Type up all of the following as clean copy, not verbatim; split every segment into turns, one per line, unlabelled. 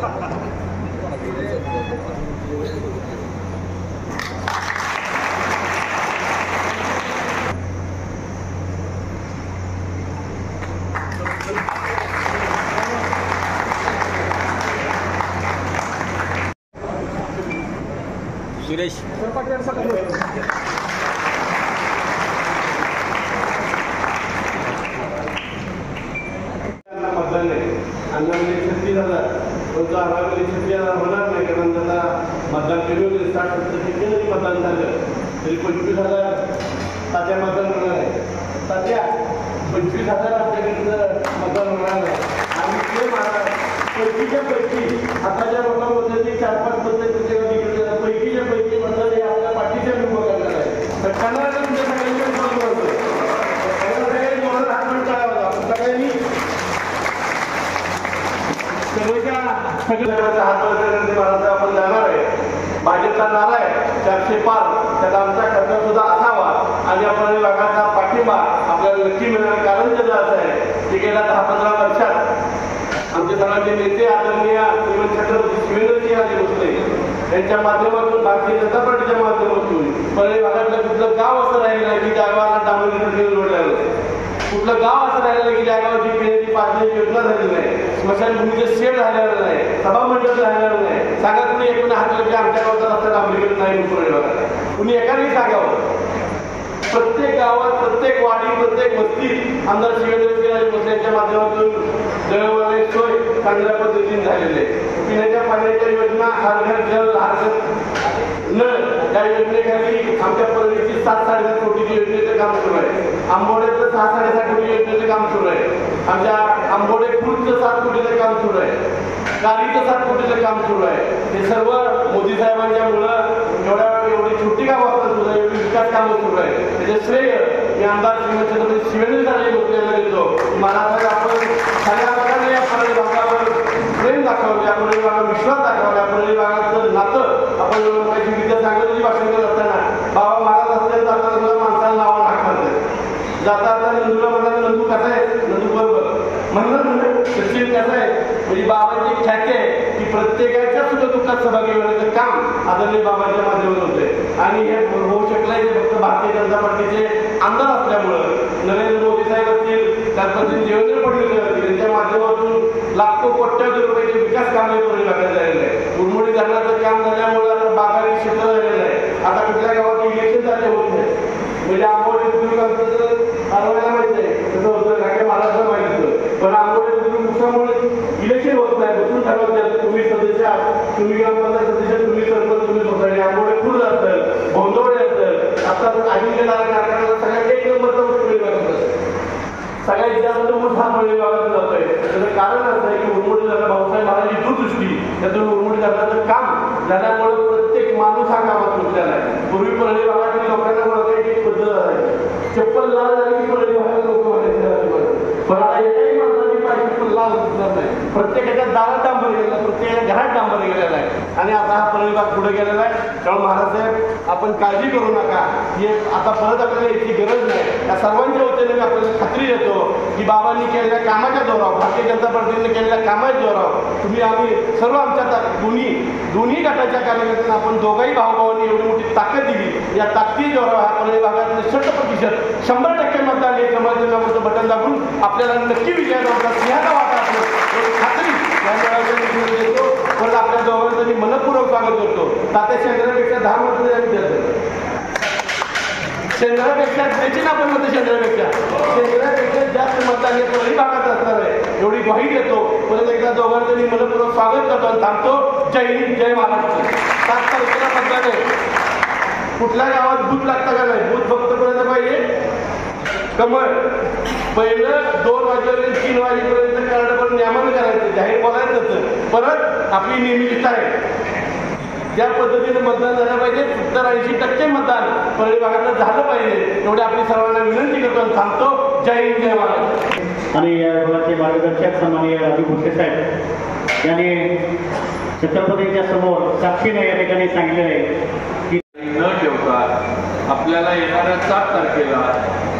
सुरेश
मतदान आहे अन्नामध्ये 36,000 परंतु आम्हाला 36,000 होणार नाही कारण त्याला मतदान केले होते 60-70% जरी मतदान झालं तरी 25,000 ताज्या मतदान होणार आहे. ताज्या 25,000 आपल्याकडे मतदान होणार आहे आणि ते पैकीच्या पैकी आताच्या लोकांमध्ये 4-5 पद्धती पैकीच्या पैकी मतदान हे आपल्या पाठीच्या उभं करणार आहे. तर त्यांना तुमच्या सगळ्यांनी बंद होतं सगळ्यांनी मोहर हात पण टाळावा सगळ्यांनी सगळ्या हात वर आपण जाणार आहे. भाजपचा नारा आहे 400 पार त्याला आमचा खर्च सुद्धा असावा आणि आपण विभागाचा पाठिंबा आपल्याला नक्की मिळणार. कारण त्याचं असं आहे की गेल्या 10-15 वर्षात आमचे सर्वांचे नेते आदरणीय श्रीमंत छत्रपती शिवेंद्रसिंहजी भोसले यांच्या माध्यमातून भारतीय जनता पार्टीच्या माध्यमातून परळी भागातलं कुठलं गाव असं राहिलं नाही की त्या गावाला डांबरीकरण जोडलं कुठलं गाव असं राहिलं की ज्या गावाची पिण्याची पाण्याची योजना झाली नाही स्मशानभूमीचं शेड झालेलं नाही सभामंडळ झालेलं नाही. सांगा कुणी एकूण हातलं की आमच्या गावाचा रस्ता डांबरीकरण नाही परळी भागात कुणी एकाने सांगावं. प्रत्येक गावात प्रत्येक वाडी प्रत्येक वस्तीत आमदार शिवेंद्रसिंहजी भोसले यांच्या माध्यमातून दळणवळणाची सोय चांगल्या पद्धतीने झालेली आहे. पिण्याच्या पाण्याच्या योजना हर घर जल हर घर नळ या योजनेखाली आमच्या परळीची 7-7.5 कोटीची योजनेचं काम सुरू आहे. आंबोड्याचं 6-6.5 कोटी योजनेचं काम सुरू आहे. आमच्या आंबोडे खुर्दचं 7 कोटीचं काम सुरू आहे. कालीचं 7 कोटीचं काम सुरू आहे. हे सर्व मोदी साहेबांच्या मुळे एवढी छोटी गावं असतात सुद्धा एवढी विकास कामं सुरू आहे. त्याचे श्रेय मी आमदार श्रीमंत शिवेंद्रसिंहजी भोसले यांना देतो. मला आपण सगळ्या प्रकारे या परळी भागावर प्रेम दाखवले आपण विभागावर विश्वास दाखवला आपण विभागाचं नातं आपण लोकांची विद्या सांगण्याची भाषण करत असताना बाबा महाराज असताना जाताना सुद्धा माणसाला नावं हाक मारतात जाता आता नंदूला म्हणाला नंदू कसा आहे नंदू बरोबर म्हणलं सचिन कसं आहे म्हणजे बाबाची ख्याती आहे की प्रत्येकाच्या सुद्धा दुःखात सहभागी होण्याचं काम आदरणीय बाबांच्या माध्यमातून होते आणि हे होऊ शकलं हे फक्त भारतीय जनता पार्टीचे आमदार असल्यामुळं नरेंद्र मोदी साहेब असतील त्यापासून देवेंद्र फडणवीस असतील यांच्या माध्यमातून लाखो कोट्यावधी रुपयाचे विकास काम परळी भागात झालेलं आहे. उरमोडी धरणाचं काम झाल्यामुळे आता बागायती क्षेत्र झालेलं आहे. आता कुठल्या गावात इलेक्शन झाले होत नाही म्हणजे आंबोडे बुद्रुक आरोग्याला माहिती आहे तसं होतं काय महाराष्ट्राला माहिती होतं पण आंबोडे बुद्रुक उसामुळे इलेक्शन होत नाही बसून ठरवतात तुम्ही सदस्य तुम्ही ग्रामपंचायत सदस्य तुम्ही सरपंच तुम्ही सोसायटी आंबोडे खुर्द असेल भोंदवडे असेल आता अजिंक्यतारा कारखान्याला सगळ्यात 1 नंबरचा परळी भागात सगळ्यात जास्त ऊस हा परळी भागात जातोय. त्याचं कारण असं आहे की उरमोडी धरण भाऊसाहेब महाराजांची दूरदृष्टी त्यातून उरमोडी धरणाचं काम झाल्यामुळे प्रत्येक माणूस हा कामात गुंतलेला आहे. पूर्वी परळी भागातील लोकांना ओळखायची एक पद्धत आहे चप्पल लाल झाली की परळी भागात लोक म्हणायचे पण आता एकाही माणसाची पाहिजे चप्पल लाल दिसणार नाही. प्रत्येकाच्या दारात डांबर गेलेला प्रत्येकाच्या घरात डांबर गेलेला आहे आणि आता हा परळी भाग पुढे गेलेला आहे. त्यामुळे महाराजसाहेब आपण काळजी करू नका की आता परत आपल्याला याची गरज नाही. या सर्वांच्या वतीने मी आपल्याला खात्री देतो की बाबांनी केलेल्या कामाच्या जोरावर भारतीय जनता पार्टीने केलेल्या कामाच्या जोरावर तुम्ही आम्ही सर्व आमच्या दोन्ही गटाच्या कार्यकर्त्यांना आपण दोघाही भाऊभावांनी एवढी मोठी ताकद दिली या ताकदी जोरावर हा परळी भागात 60% 100% मतदान हे कमळचं बटन दाबून आपल्याला नक्की विजयाचा सिंहाचा वाटा असेल खात्री या मेळाव्यात देतो. परत आपल्या दोघांचं मी मनपूर्वक स्वागत करतो. तात्या शेंद्रापेक्षा 10 मतं आम्ही देतो शेंद्रापेक्षा द्यायची ना आपण मतं शेंद्रापेक्षा जास्त मतदान हे परळी भागात असणार आहे एवढी ग्वाही देतो. परत एकदा दोघांचं मी मनपूर्वक स्वागत करतो आणि थांबतो. जय हिंद जय महाराष्ट्र. 7 तारखेला मतदान आहे. कुठल्या गावात बूथ लागतं का नाही बूथ फक्त पर्यंत पाहिजे कमळ पहिलं 2 वाजेपर्यंत 3 वाजेपर्यंत कार्ड पण नियमन करायचं जाहीर बोलायचं नसतं. परत आपली नियमितता आहे ज्या पद्धतीने मतदान झालं पाहिजे 70-80% मतदान परळी भागात झालं पाहिजे एवढी आपली सर्वांना विनंती करतो आणि थांबतो. जय हिंद जय महाराष्ट्र.
आणि या विभागाचे मार्गदर्शक सन्माननीय राजू भोसले साहेब यांनी छत्रपतींच्या समोर साक्षीने या ठिकाणी सांगितले आहे की
न ठेवता आपल्याला येणाऱ्या 7 तारखेला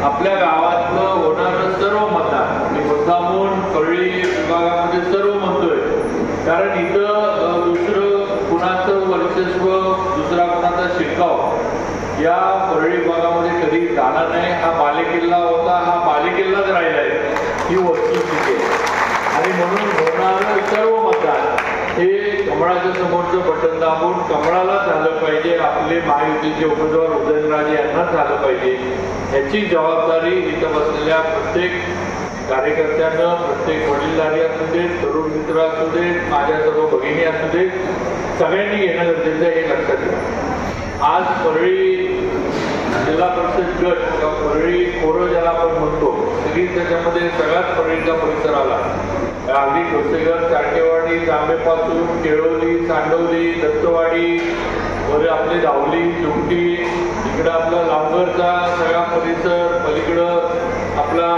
आपल्या गावातलं होणारं सर्व मतदान मी मुद्दामून परळी विभागामध्ये सर्व म्हणतोय कारण इथं या परळी भागामध्ये कधी झाला नाही. हा बालेकिल्ला होता, हा बालेकिल्लाच राहिलाय, ही वस्तुस्थिती आहे. आणि म्हणून होणारं सर्व मतदान हे कमळाच्या समोरचं बटन दाबून कमळाला झालं पाहिजे, आपले महायुतीचे उमेदवार उदयनराजे यांना झालं पाहिजे. याची जबाबदारी इथं बसलेल्या प्रत्येक कार्यकर्त्यांना, प्रत्येक वडीलधारी असू देत, तरुण मित्र असू देत, माझ्या सर्व भगिनी असू देत, सगळ्यांनी घेणं गरजेचं आहे, हे लक्षात घ्या. आज परळी जिल्हा परिषद गट किंवा परळी कोरं ज्याला आपण म्हणतो, सगळी त्याच्यामध्ये सगळ्यात परळीचा परिसर आला. अगदी ठोसेघर, चाटेवाडी, जांभेपासून केळवली, सांडवली, दत्तवाडी, वर आपली धावली, चुमटी, इकडं आपला लांबरचा सगळा परिसर, पलीकडं आपला